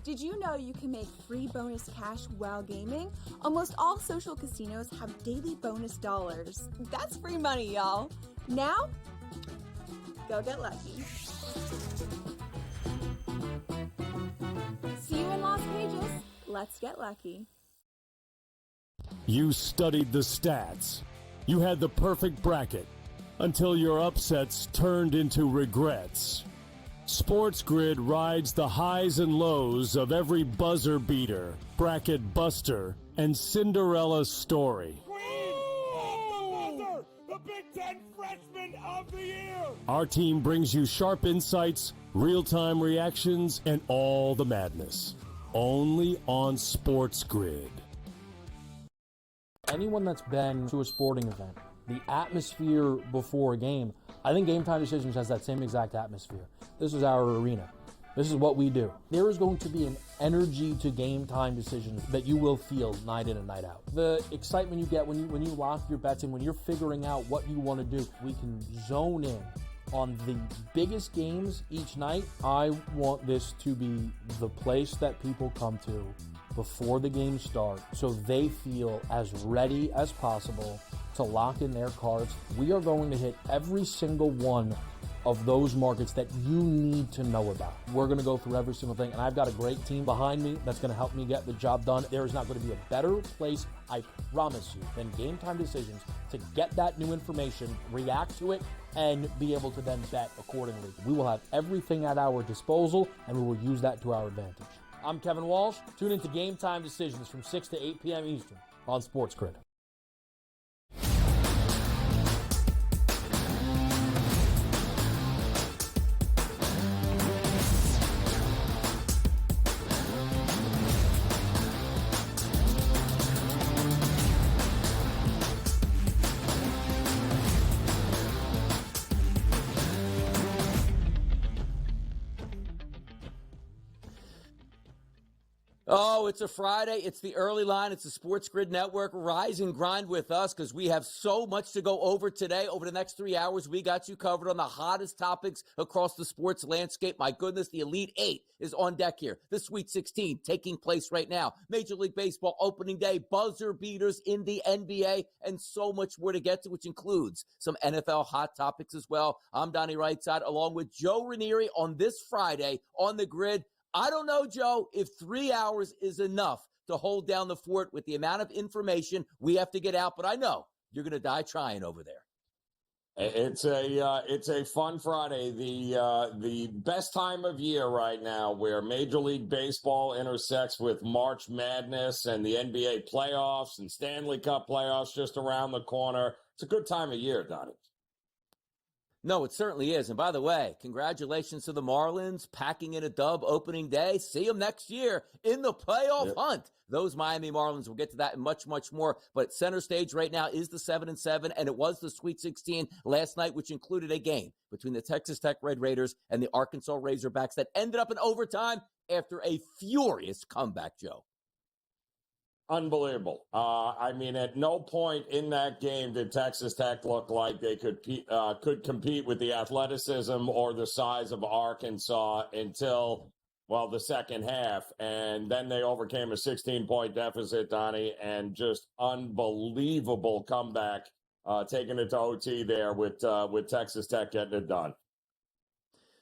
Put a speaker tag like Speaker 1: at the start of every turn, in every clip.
Speaker 1: Did you know you can make free bonus cash while gaming? Almost all social casinos have daily bonus dollars. That's free money, y'all. Now, go get lucky. See you in Las Vegas. Let's get lucky.
Speaker 2: You studied the stats. You had the perfect bracket until your upsets turned into regrets. SportsGrid rides the highs and lows of every buzzer beater, bracket buster, and Cinderella story.
Speaker 3: The Big Ten Freshman of the Year!
Speaker 2: Our team brings you sharp insights, real-time reactions, and all the madness. Only on SportsGrid.
Speaker 4: Anyone that's been to a sporting event, the atmosphere before a game, I think Game Time Decisions has that same exact atmosphere. This is our arena. This is what we do. There is going to be an energy to Game Time Decisions that you will feel night in and night out. The excitement you get when you lock your bets in, when you're figuring out what you want to do, we can zone in on the biggest games each night. I want this to be the place that people come to before the games start so they feel as ready as possible to lock in their cards. We are going to hit every single one of those markets that you need to know about. We're going to go through every single thing, and I've got a great team behind me that's going to help me get the job done. There is not going to be a better place, I promise you, than Game Time Decisions to get that new information, react to it, and be able to then bet accordingly. We will have everything at our disposal, and we will use that to our advantage. I'm Kevin Walsh. Tune into Game Time Decisions from 6 to 8 p.m. Eastern on SportsGrid.
Speaker 5: Oh, it's a Friday. It's the early line. It's the SportsGrid Network. Rise and grind with us because we have so much to go over today. Over the next 3 hours, we got you covered on the hottest topics across the sports landscape. My goodness, the Elite Eight is on deck here. The Sweet 16 taking place right now. Major League Baseball opening day, buzzer beaters in the NBA, and so much more to get to, which includes some NFL hot topics as well. I'm Donnie Rightside, along with Joe Ranieri on this Friday on the grid. I don't know, Joe, if 3 hours is enough to hold down the fort with the amount of information we have to get out, but I know you're going to die trying over there.
Speaker 6: It's a fun Friday, the best time of year right now, where Major League Baseball intersects with March Madness and the NBA playoffs and Stanley Cup playoffs just around the corner. It's a good time of year, Donnie.
Speaker 5: No, it certainly is. And by the way, congratulations to the Marlins packing in a dub opening day. See them next year in the playoff hunt. Those Miami Marlins, we'll get to that and much, much more. But center stage right now is the 7-7, and it was the Sweet 16 last night, which included a game between the Texas Tech Red Raiders and the Arkansas Razorbacks that ended up in overtime after a furious comeback, Joe.
Speaker 6: Unbelievable. I mean, at no point in that game did Texas Tech look like they could compete with the athleticism or the size of Arkansas until, well, the second half. And then they overcame a 16-point deficit, Donnie, and just unbelievable comeback, taking it to OT there with Texas Tech getting it done.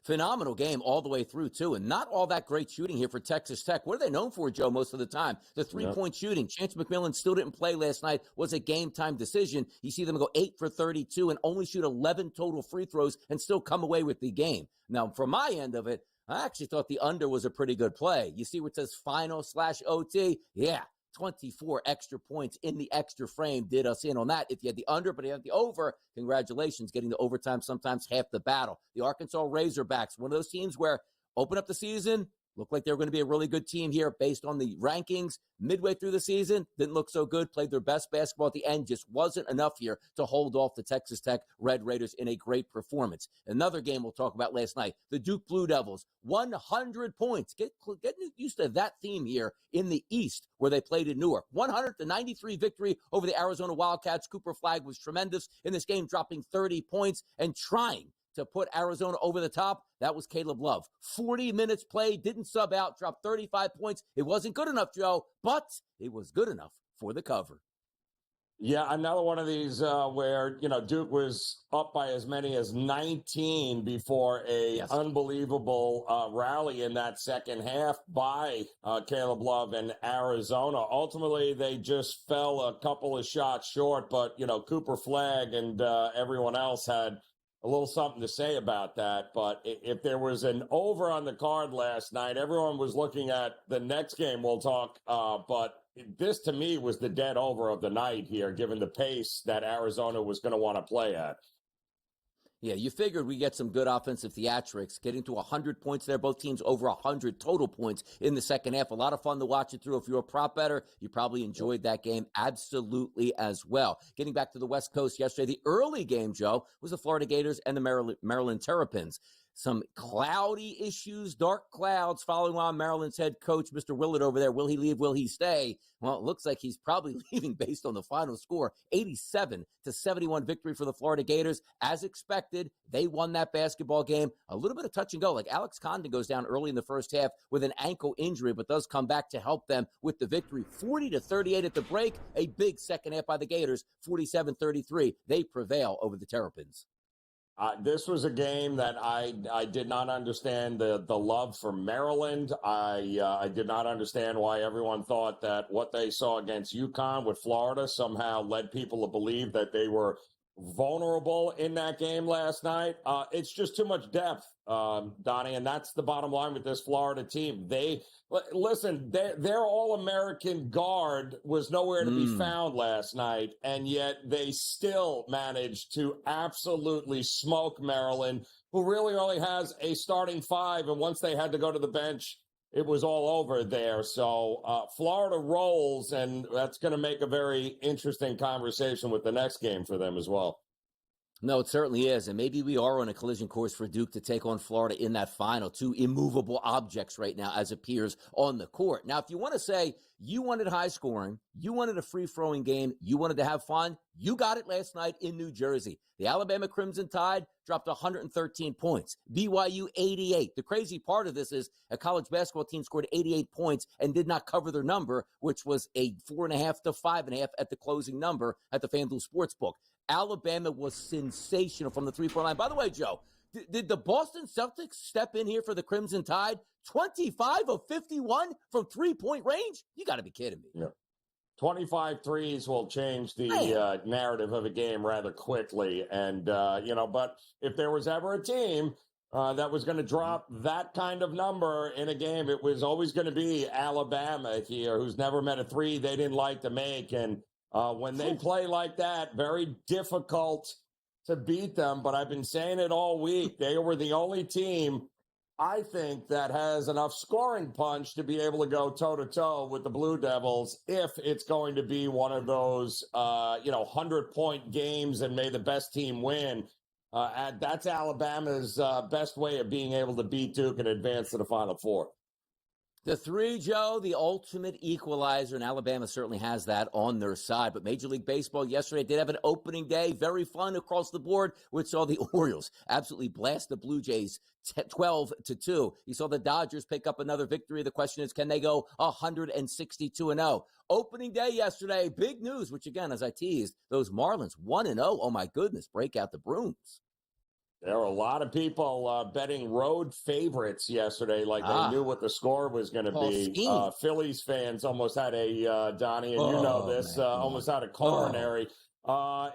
Speaker 5: Phenomenal game all the way through, too, and not all that great shooting here for Texas Tech. What are they known for, Joe, most of the time? The three-point shooting. Chance McMillan still didn't play last night. Was a game-time decision. You see them go 8 for 32 and only shoot 11 total free throws and still come away with the game. Now, from my end of it, I actually thought the under was a pretty good play. You see what says final/OT? Yeah. 24 extra points in the extra frame did us in on that. If you had the under, but you had the over, congratulations, getting the overtime, sometimes half the battle. The Arkansas Razorbacks, one of those teams where open up the season, looked like they were going to be a really good team here based on the rankings. Midway through the season, didn't look so good, played their best basketball at the end, just wasn't enough here to hold off the Texas Tech Red Raiders in a great performance. Another game we'll talk about last night, the Duke Blue Devils, 100 points. Get used to that theme here in the East where they played in Newark. 100-93 victory over the Arizona Wildcats. Cooper Flagg was tremendous in this game, dropping 30 points and trying to put Arizona over the top, that was Caleb Love. 40 minutes played, didn't sub out, dropped 35 points. It wasn't good enough, Joe, but it was good enough for the cover.
Speaker 6: Yeah, another one of these where, Duke was up by as many as 19 before a unbelievable rally in that second half by Caleb Love and Arizona. Ultimately, they just fell a couple of shots short, but, Cooper Flagg and everyone else had a little something to say about that. But if there was an over on the card last night, everyone was looking at the next game we'll talk, but this, to me, was the dead over of the night here, given the pace that Arizona was going to want to play at.
Speaker 5: Yeah, you figured we get some good offensive theatrics, getting to 100 points there. Both teams over 100 total points in the second half. A lot of fun to watch it through. If you're a prop bettor, you probably enjoyed that game absolutely as well. Getting back to the West Coast yesterday, the early game, Joe, was the Florida Gators and the Maryland Terrapins. Some cloudy issues, dark clouds following on Maryland's head coach, Mr. Willard over there. Will he leave? Will he stay? Well, it looks like he's probably leaving based on the final score. 87-71 victory for the Florida Gators. As expected, they won that basketball game. A little bit of touch and go. Like Alex Condon goes down early in the first half with an ankle injury, but does come back to help them with the victory. 40-38 at the break. A big second half by the Gators. 47-33. They prevail over the Terrapins.
Speaker 6: This was a game that I did not understand the love for Maryland. I did not understand why everyone thought that what they saw against UConn with Florida somehow led people to believe that they were vulnerable in that game last night. It's just too much depth, Donnie, and that's the bottom line with this Florida team. Their All-American guard was nowhere to be found last night, and yet they still managed to absolutely smoke Maryland, who really only has a starting five, and once they had to go to the bench, it was all over there. So Florida rolls, and that's going to make a very interesting conversation with the next game for them as well.
Speaker 5: No, it certainly is. And maybe we are on a collision course for Duke to take on Florida in that final. Two immovable objects right now as appears on the court. Now, if you want to say you wanted high scoring, you wanted a free-flowing game, you wanted to have fun, you got it last night in New Jersey. The Alabama Crimson Tide dropped 113 points. BYU 88. The crazy part of this is a college basketball team scored 88 points and did not cover their number, which was a 4.5 to 5.5 at the closing number at the FanDuel Sportsbook. Alabama was sensational from the three-point line. By the way, Joe, did the Boston Celtics step in here for the Crimson Tide? 25 of 51 from three-point range? You got to be kidding me.
Speaker 6: Yeah. 25 threes will change the narrative of a game rather quickly. And, but if there was ever a team that was going to drop that kind of number in a game, it was always going to be Alabama here, who's never met a three they didn't like to make. And when they play like that, very difficult to beat them. But I've been saying it all week. They were the only team, I think, that has enough scoring punch to be able to go toe-to-toe with the Blue Devils if it's going to be one of those, 100-point games and may the best team win. That's Alabama's best way of being able to beat Duke and advance to the Final Four.
Speaker 5: The three, Joe, the ultimate equalizer, and Alabama certainly has that on their side. But Major League Baseball yesterday did have an opening day, very fun across the board, which saw the Orioles absolutely blast the Blue Jays 12-2. You saw the Dodgers pick up another victory. The question is, can they go 162-0? Opening day yesterday, big news, which again, as I teased, those Marlins 1-0. Oh my goodness, break out the brooms.
Speaker 6: There were a lot of people betting road favorites yesterday, like they knew what the score was going to be. Phillies fans almost had a, Donnie, and almost had a coronary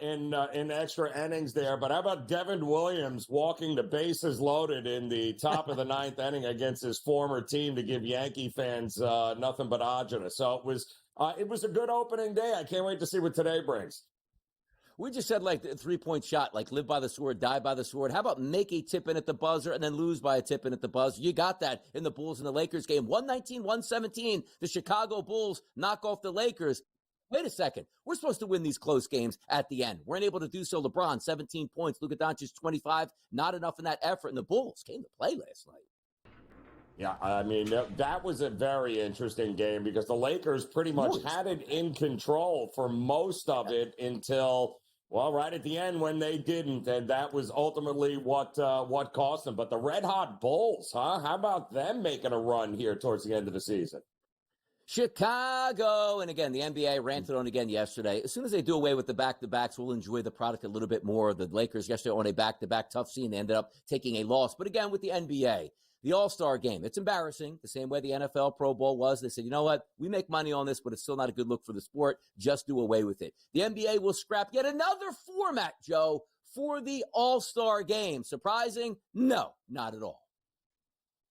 Speaker 6: in extra innings there. But how about Devin Williams walking the bases loaded in the top of the ninth inning against his former team to give Yankee fans nothing but agita? So it was a good opening day. I can't wait to see what today brings.
Speaker 5: We just said like the three-point shot, like live by the sword, die by the sword. How about make a tip in at the buzzer and then lose by a tip in at the buzzer? You got that in the Bulls and the Lakers game. 119-117, the Chicago Bulls knock off the Lakers. Wait a second. We're supposed to win these close games at the end. We're unable to do so. LeBron, 17 points. Luka Doncic, 25. Not enough in that effort. And the Bulls came to play last night.
Speaker 6: Yeah, I mean, that was a very interesting game because the Lakers pretty much had it in control for most of it until Well, right at the end when they didn't, and that was ultimately what cost them. But the Red Hot Bulls, huh? How about them making a run here towards the end of the season?
Speaker 5: Chicago, and again, the NBA ranted on again yesterday. As soon as they do away with the back-to-backs, we'll enjoy the product a little bit more. The Lakers yesterday on a back-to-back tough scene. They ended up taking a loss. But again, with the NBA, the All-Star game, it's embarrassing. The same way the NFL Pro Bowl was. They said, you know what? We make money on this, but it's still not a good look for the sport. Just do away with it. The NBA will scrap yet another format, Joe, for the All-Star game. Surprising? No, not at all.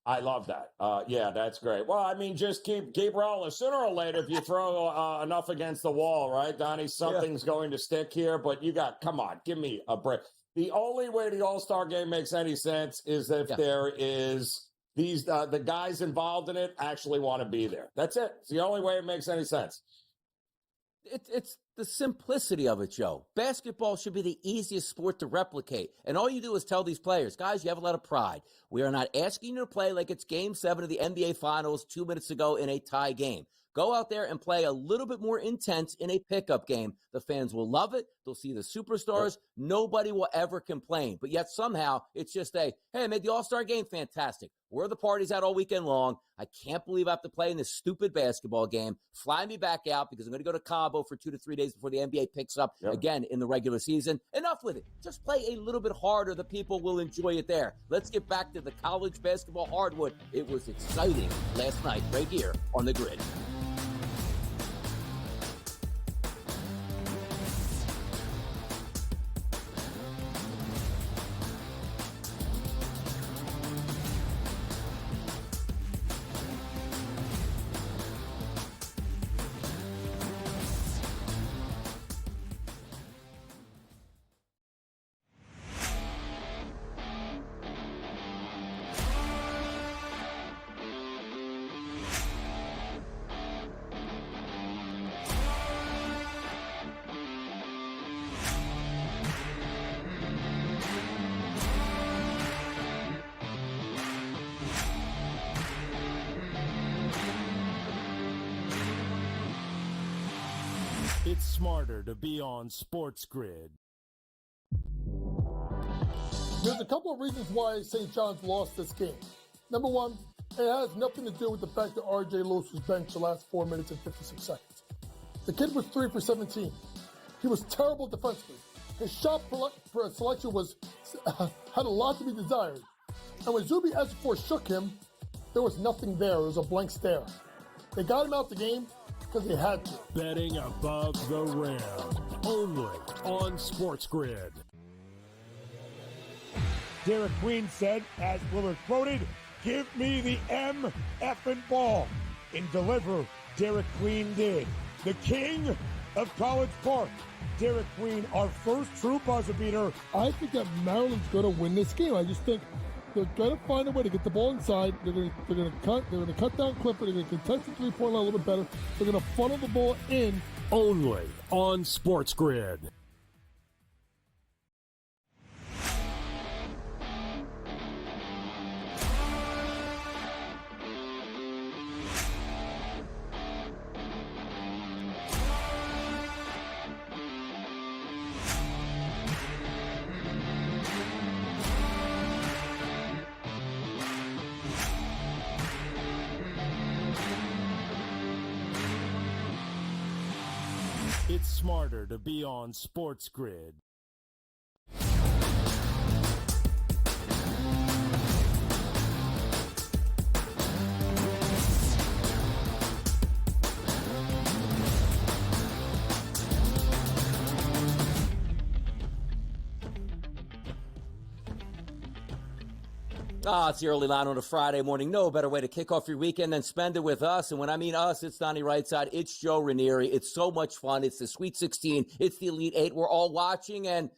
Speaker 6: I love that. Yeah, that's great. Well, I mean, just keep rolling. Sooner or later, if you throw enough against the wall, right, Donnie, something's going to stick here. But come on, give me a break. The only way the All-Star game makes any sense is if there is the guys involved in it actually want to be there. That's it. It's the only way it makes any sense.
Speaker 5: It's the simplicity of it, Joe. Basketball should be the easiest sport to replicate. And all you do is tell these players, guys, you have a lot of pride. We are not asking you to play like it's Game 7 of the NBA Finals 2 minutes ago in a tie game. Go out there and play a little bit more intense in a pickup game. The fans will love it. They'll see the superstars. Nobody will ever complain. But yet somehow it's just hey, I made the All-Star game fantastic. Where are the parties at all weekend long? I can't believe I have to play in this stupid basketball game. Fly me back out because I'm going to go to Cabo for 2 to 3 days before the NBA picks up again in the regular season. Enough with it. Just play a little bit harder. The people will enjoy it there. Let's get back to the college basketball hardwood. It was exciting last night right here on the Grid.
Speaker 2: It's smarter to be on SportsGrid.
Speaker 7: There's a couple of reasons why St. John's lost this game. Number one, it has nothing to do with the fact that R.J. Lewis was benched the last 4 minutes and 56 seconds. The kid was 3 for 17. He was terrible defensively. His shot selection had a lot to be desired. And when Zuby Ejiofor shook him, there was nothing there. It was a blank stare. They got him out the game because they had to.
Speaker 2: Betting above the rim, only on SportsGrid.
Speaker 3: Derek Queen said, as Willard quoted, "Give me the M-effing ball." And deliver, Derek Queen did. The king of College Park, Derek Queen, our first true buzzer beater.
Speaker 7: I think that Maryland's going to win this game. I just think they're going to find a way to get the ball inside. They're going to cut down Clifford. They're going to contest the three-point line a little bit better. They're going to funnel the ball in.
Speaker 2: Only on SportsGrid. It's smarter to be on SportsGrid.
Speaker 5: It's the early line on a Friday morning. No better way to kick off your weekend than spend it with us. And when I mean us, it's Donnie Rightside. It's Joe Ranieri. It's so much fun. It's the Sweet 16. It's the Elite Eight. We're all watching. And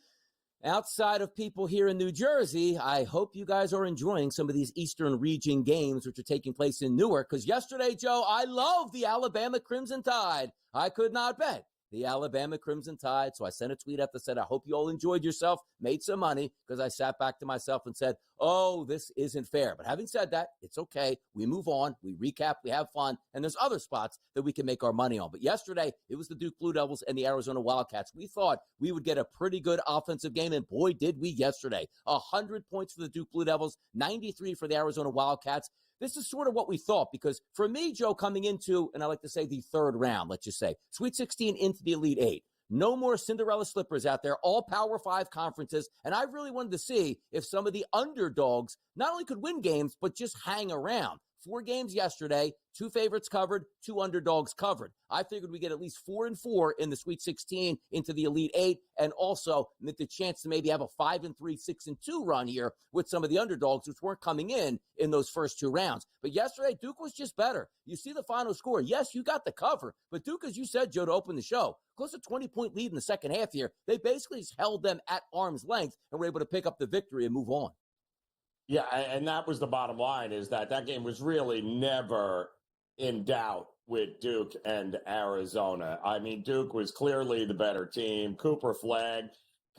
Speaker 5: outside of people here in New Jersey, I hope you guys are enjoying some of these Eastern region games, which are taking place in Newark. Because yesterday, Joe, I love the Alabama Crimson Tide. I could not bet the Alabama Crimson Tide. So I sent a tweet out that said, I hope you all enjoyed yourself, made some money, because I sat back to myself and said, oh, this isn't fair. But having said that, it's okay. We move on, we recap, we have fun, and there's other spots that we can make our money on. But yesterday, it was the Duke Blue Devils and the Arizona Wildcats. We thought we would get a pretty good offensive game, and boy, did we yesterday. 100 points for the Duke Blue Devils, 93 for the Arizona Wildcats. This is sort of what we thought, because for me, Joe, coming into, and I like to say the third round, let's just say, Sweet 16 into the Elite Eight. No more Cinderella slippers out there, all Power 5 conferences. And I really wanted to see if some of the underdogs not only could win games, but just hang around. 4 games yesterday, 2 favorites covered, 2 underdogs covered. I figured we get at least 4-4 in the Sweet 16 into the Elite 8, and also the chance to maybe have a 5-3, 6-2 run here with some of the underdogs, which weren't coming in those first 2 rounds. But yesterday, Duke was just better. You see the final score. Yes, you got the cover, but Duke, as you said, Joe, to open the show, close to 20-point lead in the second half here. They basically just held them at arm's length and were able to pick up the victory and move on.
Speaker 6: Yeah, and that was the bottom line, is that game was really never in doubt with Duke and Arizona. I mean, Duke was clearly the better team. Cooper Flagg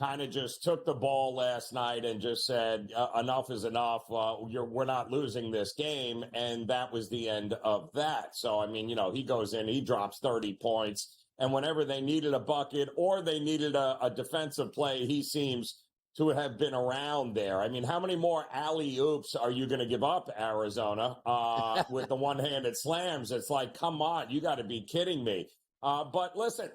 Speaker 6: kind of just took the ball last night and just said, enough is enough. We're not losing this game. And that was the end of that. So, I mean, he goes in, he drops 30 points. And whenever they needed a bucket or they needed a defensive play, he seems to have been around there. I mean, how many more alley-oops are you going to give up, Arizona, with the one-handed slams? It's like, come on, you got to be kidding me. But listen,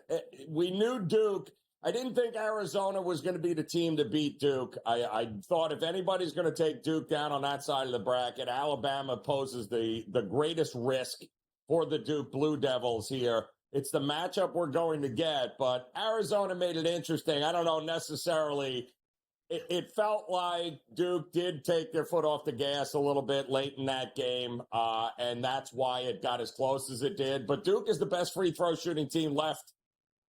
Speaker 6: we knew Duke. I didn't think Arizona was going to be the team to beat Duke. I thought if anybody's going to take Duke down on that side of the bracket, Alabama poses the greatest risk for the Duke Blue Devils here. It's the matchup we're going to get, but Arizona made it interesting. I don't know necessarily. It felt like Duke did take their foot off the gas a little bit late in that game, and that's why it got as close as it did. But Duke is the best free throw shooting team left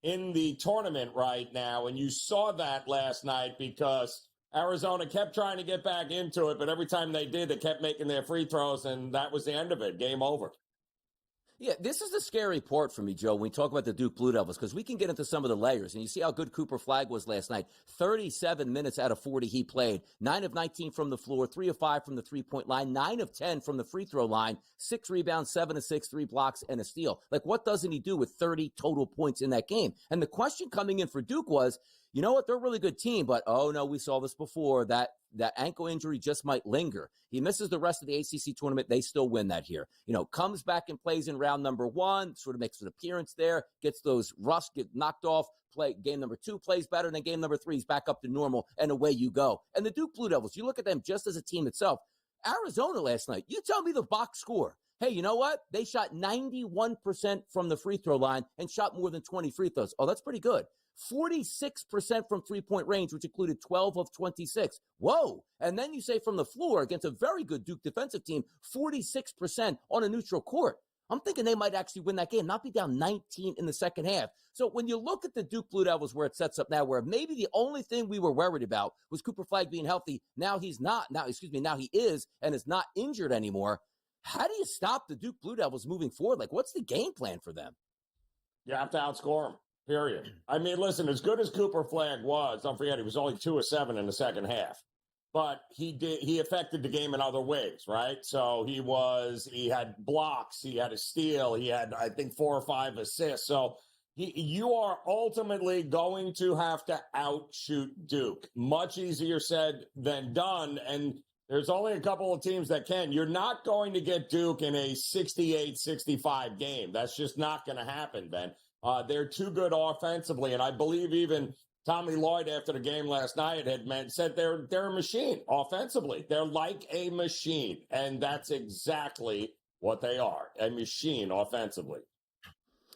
Speaker 6: in the tournament right now, and you saw that last night because Arizona kept trying to get back into it, but every time they did, they kept making their free throws, and that was the end of it. Game over.
Speaker 5: Yeah, this is the scary part for me, Joe, when we talk about the Duke Blue Devils, because we can get into some of the layers. And you see how good Cooper Flagg was last night. 37 minutes out of 40 he played. 9 of 19 from the floor, 3 of 5 from the three-point line, 9 of 10 from the free throw line, 6 rebounds, 7 of 6, 3 blocks, and a steal. Like, what doesn't he do with 30 total points in that game? And the question coming in for Duke was, you know what, they're a really good team, but, oh, no, we saw this before, that ankle injury just might linger. He misses the rest of the ACC tournament. They still win that here. Comes back and plays in round number 1, sort of makes an appearance there, gets those rust, get knocked off, play game number 2, plays better, and then game number 3 is back up to normal, and away you go. And the Duke Blue Devils, you look at them just as a team itself. Arizona last night, you tell me the box score. Hey, you know what? They shot 91% from the free throw line and shot more than 20 free throws. Oh, that's pretty good. 46% from three-point range, which included 12 of 26. Whoa. And then you say from the floor against a very good Duke defensive team, 46% on a neutral court. I'm thinking they might actually win that game, not be down 19 in the second half. So when you look at the Duke Blue Devils where it sets up now, where maybe the only thing we were worried about was Cooper Flagg being healthy. Now he's not. Now he is and is not injured anymore. How do you stop the Duke Blue Devils moving forward? Like, what's the game plan for them?
Speaker 6: You have to outscore them. Period. I mean, listen, as good as Cooper Flagg was, don't forget, he was only 2 of 7 in the second half. But he affected the game in other ways, right? So he had blocks, he had a steal, he had, I think, 4 or 5 assists. So you are ultimately going to have to outshoot Duke. Much easier said than done. And there's only a couple of teams that can. You're not going to get Duke in a 68-65 game. That's just not going to happen, Ben. They're too good offensively, and I believe even Tommy Lloyd after the game last night said they're a machine offensively. They're like a machine, and that's exactly what they are, a machine offensively.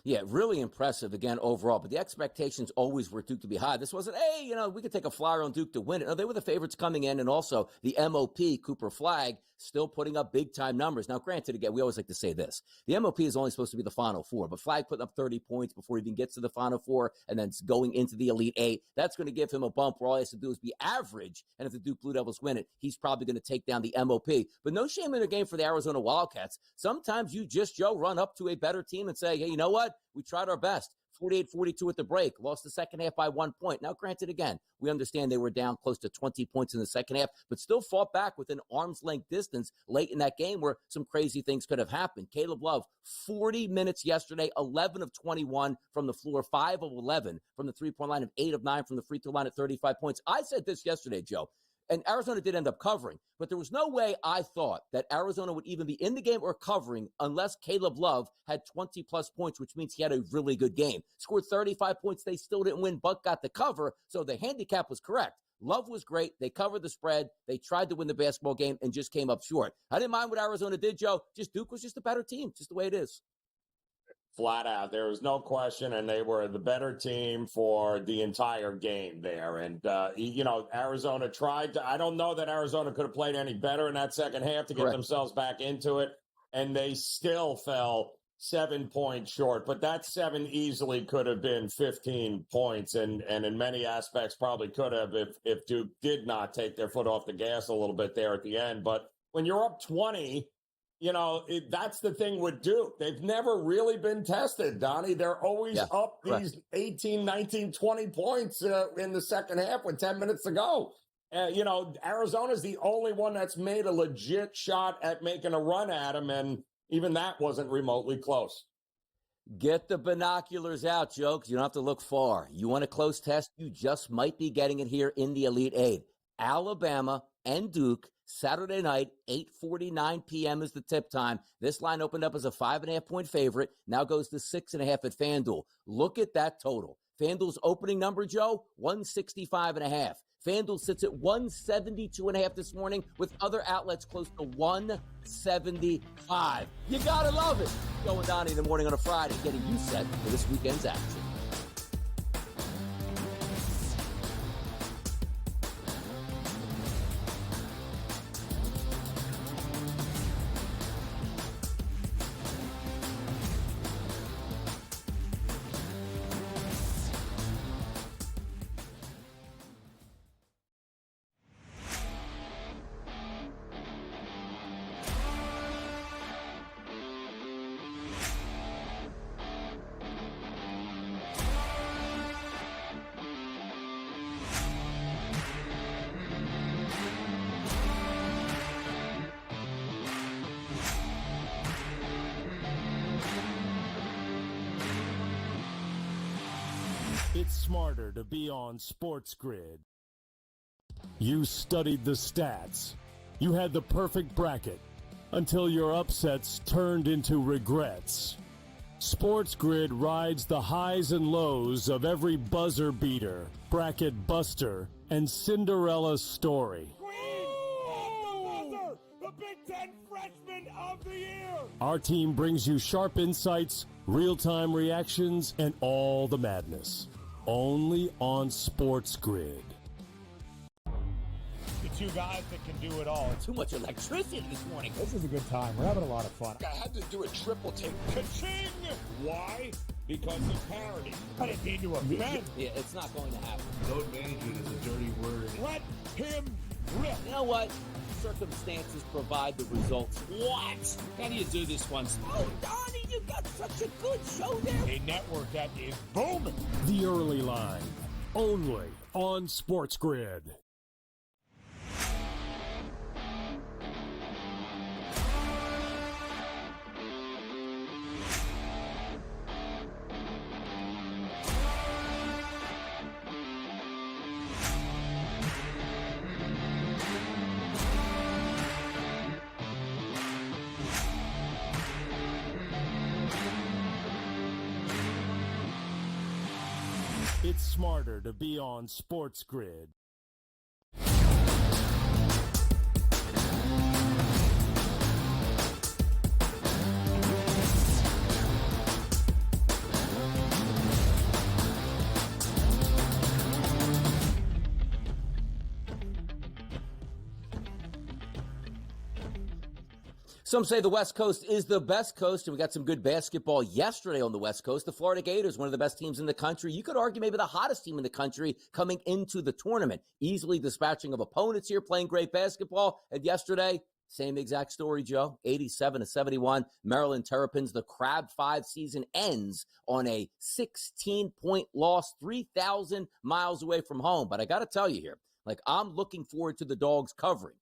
Speaker 5: Yeah, really impressive again overall. But the expectations always were Duke to be high. This wasn't, hey, we could take a flyer on Duke to win it. No, they were the favorites coming in, and also the MOP, Cooper Flagg, still putting up big-time numbers. Now, granted, again, we always like to say this. The MOP is only supposed to be the Final Four, but Flagg putting up 30 points before he even gets to the Final Four and then going into the Elite Eight. That's going to give him a bump where all he has to do is be average, and if the Duke Blue Devils win it, he's probably going to take down the MOP. But no shame in the game for the Arizona Wildcats. Sometimes you just, Joe, run up to a better team and say, hey, you know what? We tried our best. 48-42 at the break, lost the second half by 1 point. Now, granted, again, we understand they were down close to 20 points in the second half, but still fought back within arm's length distance late in that game where some crazy things could have happened. Caleb Love, 40 minutes yesterday, 11 of 21 from the floor, 5 of 11 from the three-point line, and 8 of 9 from the free throw line at 35 points. I said this yesterday, Joe, and Arizona did end up covering, but there was no way I thought that Arizona would even be in the game or covering unless Caleb Love had 20-plus points, which means he had a really good game. Scored 35 points. They still didn't win, but got the cover, so the handicap was correct. Love was great. They covered the spread. They tried to win the basketball game and just came up short. I didn't mind what Arizona did, Joe. Just Duke was just a better team, just the way it is.
Speaker 6: Flat out. There was no question, and they were the better team for the entire game there. And, Arizona tried to – I don't know that Arizona could have played any better in that second half to get themselves back into it, and they still fell 7 points short. But that 7 easily could have been 15 points, and in many aspects probably could have if Duke did not take their foot off the gas a little bit there at the end. But when you're up 20 – that's the thing with Duke. They've never really been tested, Donnie. They're always up these 18, 19, 20 points in the second half with 10 minutes to go. Arizona's the only one that's made a legit shot at making a run at them, and even that wasn't remotely close.
Speaker 5: Get the binoculars out, Joe, 'cause you don't have to look far. You want a close test? You just might be getting it here in the Elite Eight. Alabama and Duke, Saturday night, 8:49 p.m. is the tip time. This line opened up as a 5.5-point favorite, now goes to 6.5 at FanDuel. Look at that total. FanDuel's opening number, Joe, 165.5. FanDuel sits at 172.5 this morning, with other outlets close to 175. You gotta love it. Joe and Donnie in the morning on a Friday, getting you set for this weekend's action.
Speaker 2: It's smarter to be on SportsGrid. You studied the stats. You had the perfect bracket until your upsets turned into regrets. SportsGrid rides the highs and lows of every buzzer beater, bracket buster, and Cinderella story.
Speaker 3: The Big Ten Freshman of the Year!
Speaker 2: Our team brings you sharp insights, real-time reactions, and all the madness. Only on SportsGrid.
Speaker 3: The two guys that can do it all.
Speaker 5: Too much electricity this morning.
Speaker 8: This is a good time. We're having a lot of fun.
Speaker 3: I had to do a triple take. Ka-ching! Why? Because of parity. I didn't mean to offend.
Speaker 5: Yeah, it's not going to happen.
Speaker 9: Load management is a dirty word.
Speaker 3: Let him rip.
Speaker 5: You know what? Circumstances provide the results. What?
Speaker 9: How do you do this one?
Speaker 5: Oh, Donnie, you got such a good show there.
Speaker 3: A network that is booming.
Speaker 2: The early line, only on SportsGrid. It's smarter to be on SportsGrid.
Speaker 5: Some say the West Coast is the best coast, and we got some good basketball yesterday on the West Coast. The Florida Gators, one of the best teams in the country. You could argue maybe the hottest team in the country coming into the tournament. Easily dispatching of opponents here, playing great basketball. And yesterday, Same exact story, Joe. 87-71. Maryland Terrapins. The Crab 5 season ends on a 16-point loss, 3,000 miles away from home. But I got to tell you here, I'm looking forward to the Dogs covering.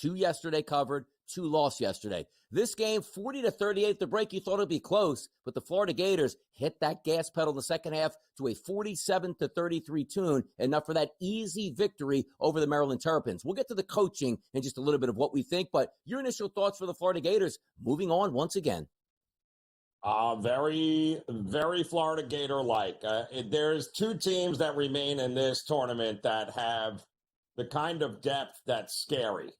Speaker 5: 2 yesterday covered, 2 lost yesterday. This game, 40-38 at the break, you thought it'd be close, but the Florida Gators hit that gas pedal in the second half to a 47-33 tune, enough for that easy victory over the Maryland Terrapins. We'll get to the coaching in just a little bit of what we think, but your initial thoughts for the Florida Gators moving on once again.
Speaker 6: Very, very Florida Gator-like. There's 2 teams that remain in this tournament that have the kind of depth that's scary,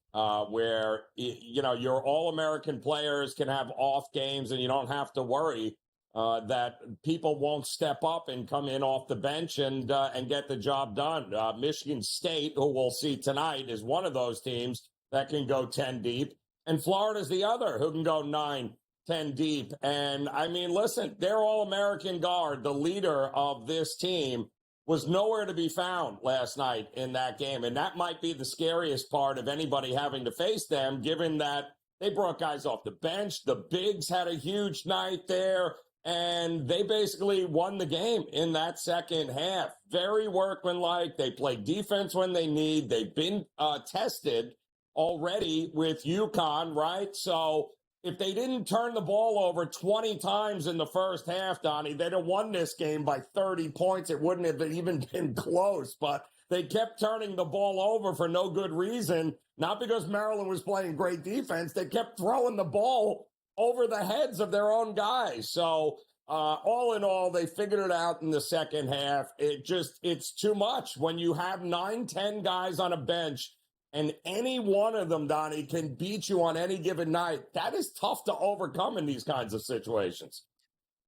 Speaker 6: where, your all-American players can have off games and you don't have to worry that people won't step up and come in off the bench and get the job done. Michigan State, who we'll see tonight, is one of those teams that can go 10 deep. And Florida's the other who can go 9, 10 deep. And, listen, their all-American guard, the leader of this team, was nowhere to be found last night in that game. And that might be the scariest part of anybody having to face them, given that they brought guys off the bench. The bigs had a huge night there, and they basically won the game in that second half. Very workmanlike. They play defense when they need. They've been tested already with UConn, right? So if they didn't turn the ball over 20 times in the first half, Donnie, they'd have won this game by 30 points. It wouldn't have even been close, but they kept turning the ball over for no good reason, not because Maryland was playing great defense. They kept throwing the ball over the heads of their own guys. So all in all, they figured it out in the second half. It's too much. When you have 9, 10 guys on a bench, and any one of them, Donnie, can beat you on any given night, that is tough to overcome in these kinds of situations.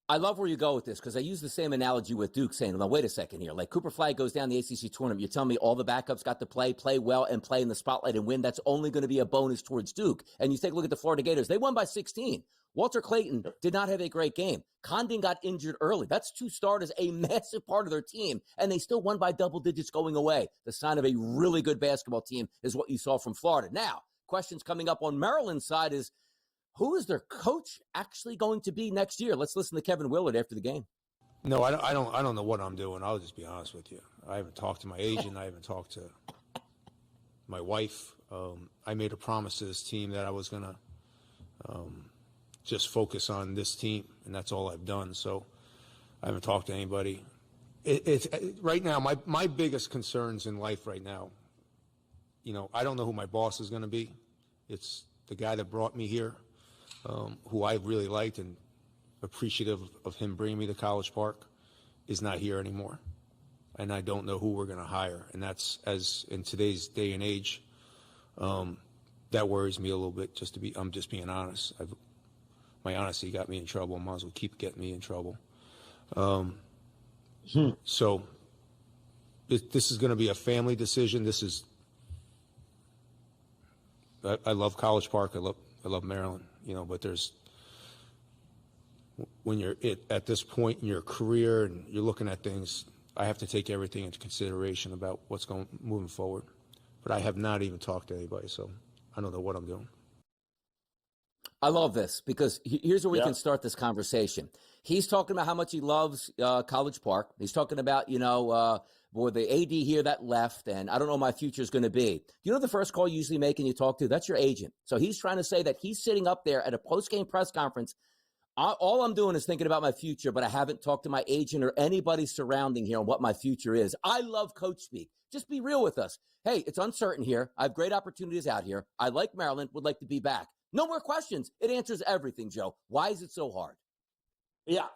Speaker 5: I love where you go with this, because I use the same analogy with Duke, saying, now, wait a second here. Cooper Flagg goes down the ACC tournament. You're telling me all the backups got to play well, and play in the spotlight and win. That's only going to be a bonus towards Duke. And you take a look at the Florida Gators. They won by 16. Walter Clayton did not have a great game. Condon got injured early. That's 2 starters, a massive part of their team, and they still won by double digits going away. The sign of a really good basketball team is what you saw from Florida. Now, questions coming up on Maryland's side is, who is their coach actually going to be next year? Let's listen to Kevin Willard after the game.
Speaker 10: No, I don't know what I'm doing. I'll just be honest with you. I haven't talked to my agent. I haven't talked to my wife. I made a promise to this team that I was going to just focus on this team, and that's all I've done. So I haven't talked to anybody. Right now, my biggest concerns in life right now, I don't know who my boss is going to be. It's the guy that brought me here, who I really liked and appreciative of him bringing me to College Park, is not here anymore. And I don't know who we're going to hire. And that's, as in today's day and age, that worries me a little bit, I'm just being honest. My honesty got me in trouble. Might as well keep getting me in trouble. So this is going to be a family decision. I love College Park. I love Maryland, but when you're at this point in your career and you're looking at things, I have to take everything into consideration about what's moving forward. But I have not even talked to anybody, so I don't know what I'm doing.
Speaker 5: I love this, because here's where we can start this conversation. He's talking about how much he loves College Park. He's talking about, boy, the AD here that left, and I don't know what my future is going to be. You know the first call you usually make and you talk to? That's your agent. So he's trying to say that he's sitting up there at a post-game press conference. All I'm doing is thinking about my future, but I haven't talked to my agent or anybody surrounding here on what my future is. I love coach speak. Just be real with us. Hey, it's uncertain here. I have great opportunities out here. I like Maryland, would like to be back. No more questions. It answers everything, Joe. Why is it so hard?
Speaker 6: Yeah.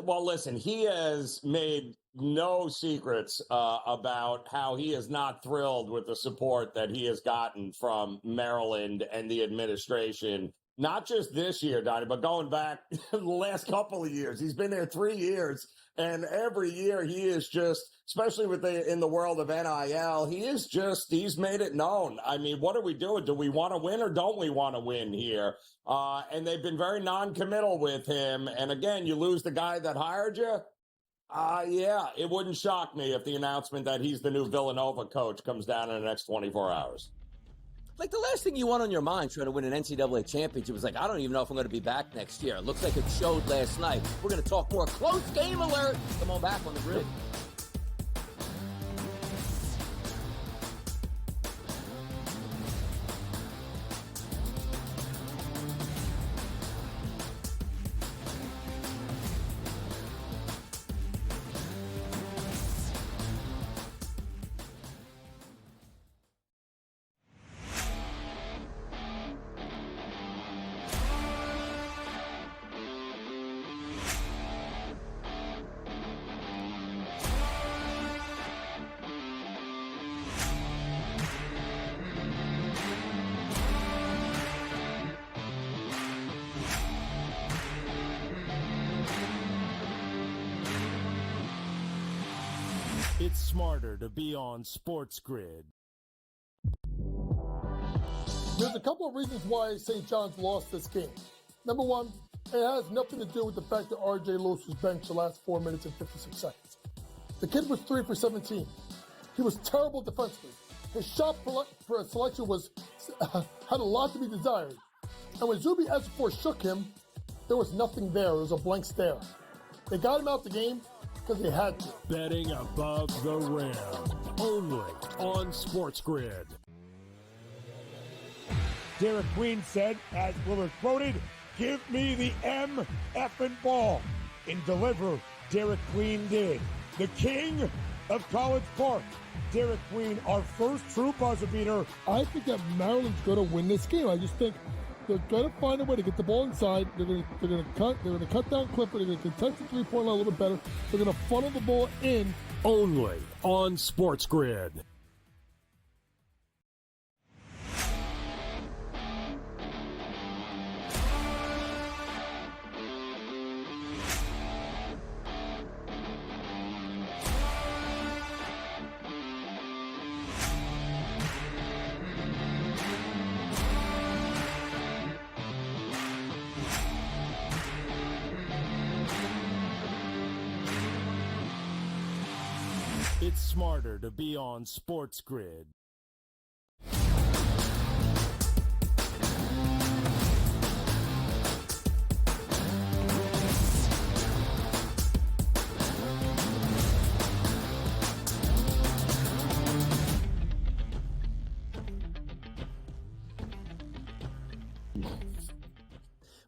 Speaker 6: Well, listen, he has made no secrets about how he is not thrilled with the support that he has gotten from Maryland and the administration. Not just this year, Donnie, but going back the last couple of years. He's been there 3 years, and every year he is just, especially in the world of NIL, he's made it known. I mean, what are we doing? Do we want to win or don't we want to win here? And they've been very non-committal with him. And again, you lose the guy that hired you. Yeah, it wouldn't shock me if the announcement that he's the new Villanova coach comes down in the next 24 hours.
Speaker 5: Like, the last thing you want on your mind trying to win an NCAA championship was like, I don't even know if I'm going to be back next year. It looks like it showed last night. We're going to talk more. Close game alert. Come on back on the grid.
Speaker 2: It's smarter to be on SportsGrid.
Speaker 7: There's a couple of reasons why St. John's lost this game. Number one, it has nothing to do with the fact that R.J. Lewis was benched the last 4 minutes and 56 seconds. The kid was 3 for 17. He was terrible defensively. His shot selection had a lot to be desired. And when Zuby Ejiofor shook him, there was nothing there. It was a blank stare. They got him out the game because they had to.
Speaker 2: Betting above the rim. Only on SportsGrid.
Speaker 3: Derek Queen said, as Willard quoted, "Give me the M effing ball." And deliver, Derek Queen did. The king of College Park. Derek Queen, our first true buzzer beater.
Speaker 7: I think that Maryland's going to win this game. I just think they're going to find a way to get the ball inside. They're going to cut down Clifford. They're going to contest the three-point line a little bit better. They're going to funnel the ball in.
Speaker 2: Only on SportsGrid. It's smarter to be on SportsGrid.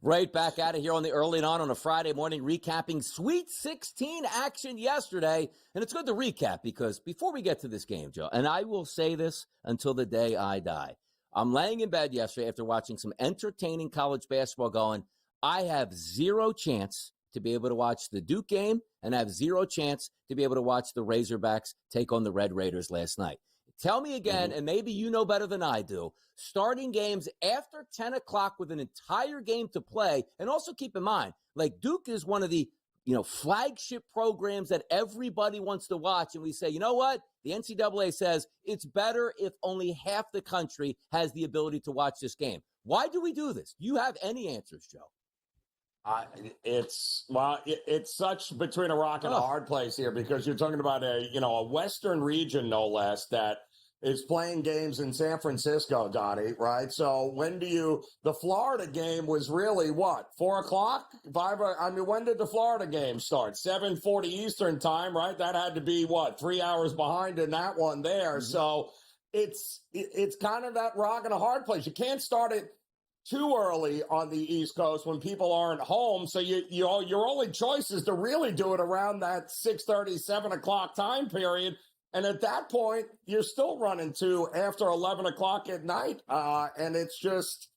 Speaker 5: Right back out of here on the Early and On a Friday morning, recapping Sweet 16 action yesterday. And it's good to recap because before we get to this game, Joe, and I will say this until the day I die, I'm laying in bed yesterday after watching some entertaining college basketball going, I have zero chance to be able to watch the Duke game, and I have zero chance to be able to watch the Razorbacks take on the Red Raiders last night. Tell me again, and maybe you know better than I do, starting games after 10 o'clock with an entire game to play. And also keep in mind, like Duke is one of the, flagship programs that everybody wants to watch. And we say, you know what? The NCAA says it's better if only half the country has the ability to watch this game. Why do we do this? Do you have any answers, Joe?
Speaker 6: It's such between a rock and a hard place here because you're talking about a Western region, no less, that is playing games in San Francisco, Donnie, right? So the Florida game was really what, 4 o'clock? When did the Florida game start? 7:40 Eastern time, right? That had to be 3 hours behind in that one there. Mm-hmm. So it's kind of that rock and a hard place. You can't start it too early on the East Coast when people aren't home. So your only choice is to really do it around that 6:30, 7 o'clock time period. And at that point, you're still running to after 11 o'clock at night. And it's just,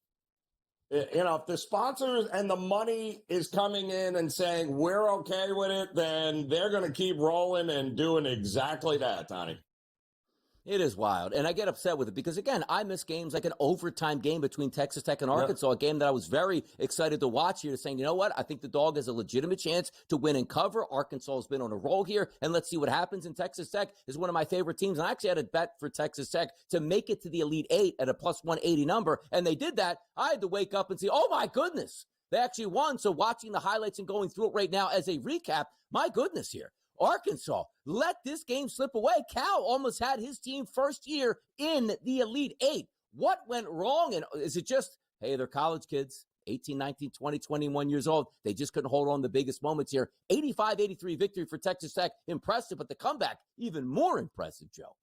Speaker 6: if the sponsors and the money is coming in and saying, we're okay with it, then they're going to keep rolling and doing exactly that, Donnie.
Speaker 5: It is wild, and I get upset with it because, again, I miss games like an overtime game between Texas Tech and Arkansas, a game that I was very excited to watch here, saying, you know what, I think the Dog has a legitimate chance to win and cover. Arkansas has been on a roll here, and let's see what happens. And Texas Tech is one of my favorite teams, and I actually had a bet for Texas Tech to make it to the Elite Eight at a plus 180 number, and they did that. I had to wake up and say, oh, my goodness, they actually won. So watching the highlights and going through it right now as a recap, my goodness here. Arkansas let this game slip away. Cal almost had his team first year in the Elite Eight. What went wrong? And is it just, hey, they're college kids, 18, 19, 20, 21 years old. They just couldn't hold on the biggest moments here. 85-83 victory for Texas Tech. Impressive, but the comeback, even more impressive, Joe.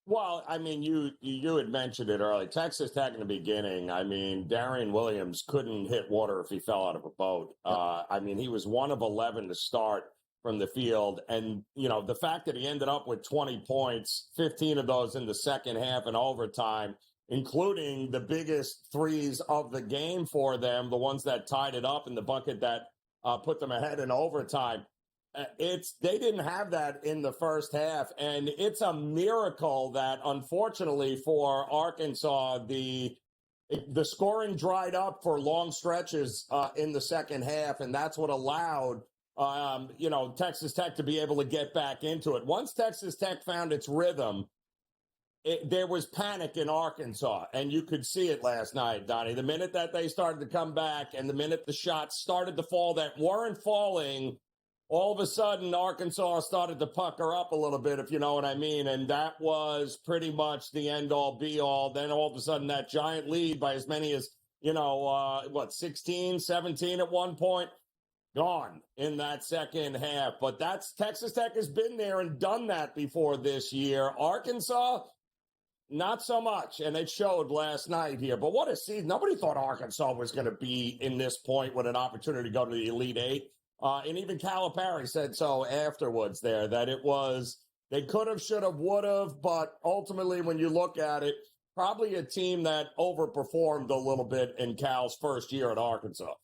Speaker 6: Well, I mean, you had mentioned it earlier. Texas Tech in the beginning, I mean, Darian Williams couldn't hit water if he fell out of a boat. I mean, he was 1 of 11 to start from the field. And, the fact that he ended up with 20 points, 15 of those in the second half and overtime, including the biggest threes of the game for them, the ones that tied it up in the bucket that put them ahead in overtime. They didn't have that in the first half, and it's a miracle that, unfortunately for Arkansas, the scoring dried up for long stretches in the second half, and that's what allowed Texas Tech to be able to get back into it. Once Texas Tech found its rhythm, there was panic in Arkansas, and you could see it last night, Donnie. The minute that they started to come back, and the minute the shots started to fall that weren't falling, all of a sudden, Arkansas started to pucker up a little bit, if you know what I mean. And that was pretty much the end-all, be-all. Then all of a sudden, that giant lead by as many as, 16, 17 at one point, gone in that second half. But Texas Tech has been there and done that before this year. Arkansas, not so much. And it showed last night here. But what a season. Nobody thought Arkansas was going to be in this point with an opportunity to go to the Elite Eight. And even Calipari said so afterwards there, that they could have, should have, would have, but ultimately when you look at it, probably a team that overperformed a little bit in Cal's first year at Arkansas.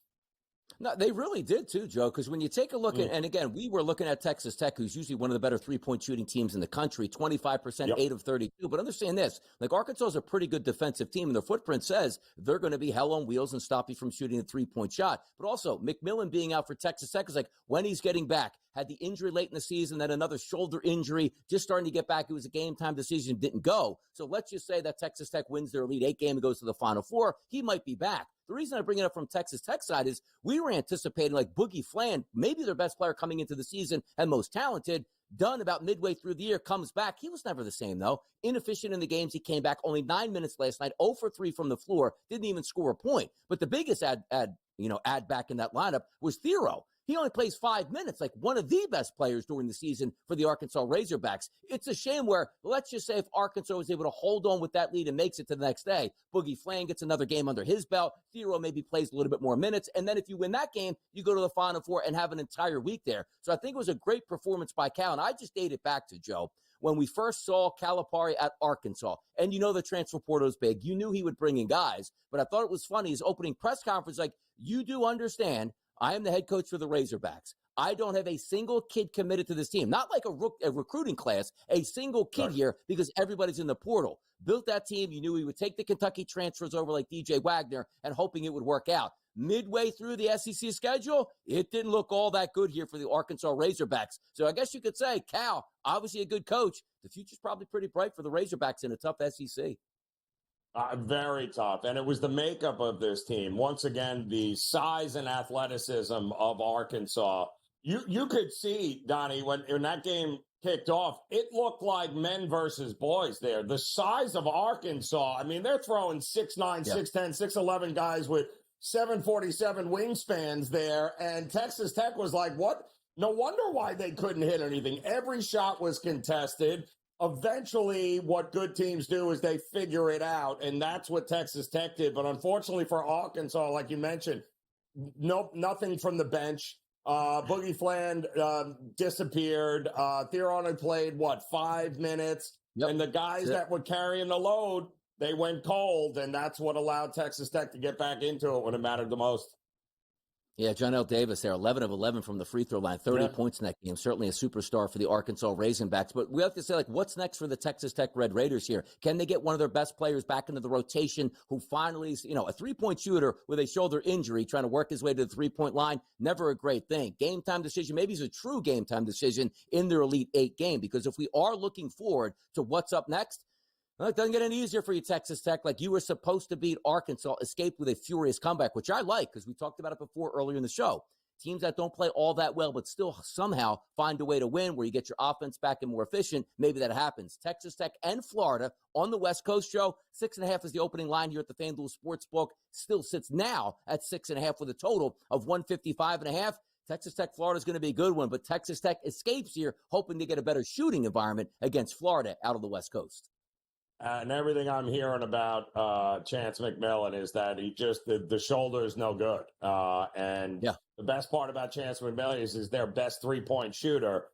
Speaker 5: No, they really did too, Joe, because when you take a look at, and again, we were looking at Texas Tech, who's usually one of the better three-point shooting teams in the country, 25%, 8 of 32. But understand this, Arkansas is a pretty good defensive team, and their footprint says they're going to be hell on wheels and stop you from shooting a three-point shot. But also, McMillan being out for Texas Tech is when he's getting back, had the injury late in the season, then another shoulder injury, just starting to get back. It was a game-time decision, didn't go. So let's just say that Texas Tech wins their Elite Eight game and goes to the Final Four. He might be back. The reason I bring it up from Texas Tech side is we were anticipating Boogie Fland, maybe their best player coming into the season and most talented, done about midway through the year, comes back. He was never the same, though. Inefficient in the games. He came back only 9 minutes last night, 0 for 3 from the floor, didn't even score a point. But the biggest add back in that lineup was Thero. He only plays 5 minutes, one of the best players during the season for the Arkansas Razorbacks. It's a shame where, let's just say if Arkansas was able to hold on with that lead and makes it to the next day, Boogie Fland gets another game under his belt, Thero maybe plays a little bit more minutes, and then if you win that game, you go to the Final Four and have an entire week there. So I think it was a great performance by Cal, and I just dated back to, Joe, when we first saw Calipari at Arkansas, and the transfer portal is big. You knew he would bring in guys, but I thought it was funny, his opening press conference, you do understand I am the head coach for the Razorbacks. I don't have a single kid committed to this team. Not like a recruiting class, a single kid here because everybody's in the portal. Built that team. You knew he would take the Kentucky transfers over like DJ Wagner and hoping it would work out. Midway through the SEC schedule, it didn't look all that good here for the Arkansas Razorbacks. So I guess you could say, Cal, obviously a good coach. The future's probably pretty bright for the Razorbacks in a tough SEC.
Speaker 6: Very tough. And it was the makeup of this team. Once again, the size and athleticism of Arkansas. You could see, Donnie, when that game kicked off, it looked like men versus boys there. The size of Arkansas, I mean, they're throwing 6'9", 6'10", 6'11 guys with 747 wingspans there. And Texas Tech was like, what? No wonder why they couldn't hit anything. Every shot was contested. Eventually, what good teams do is they figure it out, and that's what Texas Tech did. But unfortunately for Arkansas, like you mentioned, nothing from the bench. Boogie Fland disappeared. Thero only played, 5 minutes? Yep. And the guys that were carrying the load, they went cold, and that's what allowed Texas Tech to get back into it when it mattered the most.
Speaker 5: Yeah, John L. Davis there, 11 of 11 from the free throw line, 30 points in that game. Certainly a superstar for the Arkansas Razorbacks. But we have to say, what's next for the Texas Tech Red Raiders here? Can they get one of their best players back into the rotation who finally is, a three-point shooter with a shoulder injury trying to work his way to the three-point line? Never a great thing. Game time decision, maybe it's a true game time decision in their Elite Eight game. Because if we are looking forward to what's up next, well, it doesn't get any easier for you, Texas Tech. You were supposed to beat Arkansas, escaped with a furious comeback, which I like because we talked about it before earlier in the show. teams that don't play all that well but still somehow find a way to win where you get your offense back and more efficient, maybe that happens. Texas Tech and Florida on the West Coast, Joe. 6.5 is the opening line here at the FanDuel Sportsbook. Still sits now at 6.5 with a total of 155.5. Texas Tech, Florida is going to be a good one, but Texas Tech escapes here, hoping to get a better shooting environment against Florida out of the West Coast.
Speaker 6: And everything I'm hearing about Chance McMillan is that he just the shoulder is no good. And the best part about Chance McMillan is their best 3-point shooter.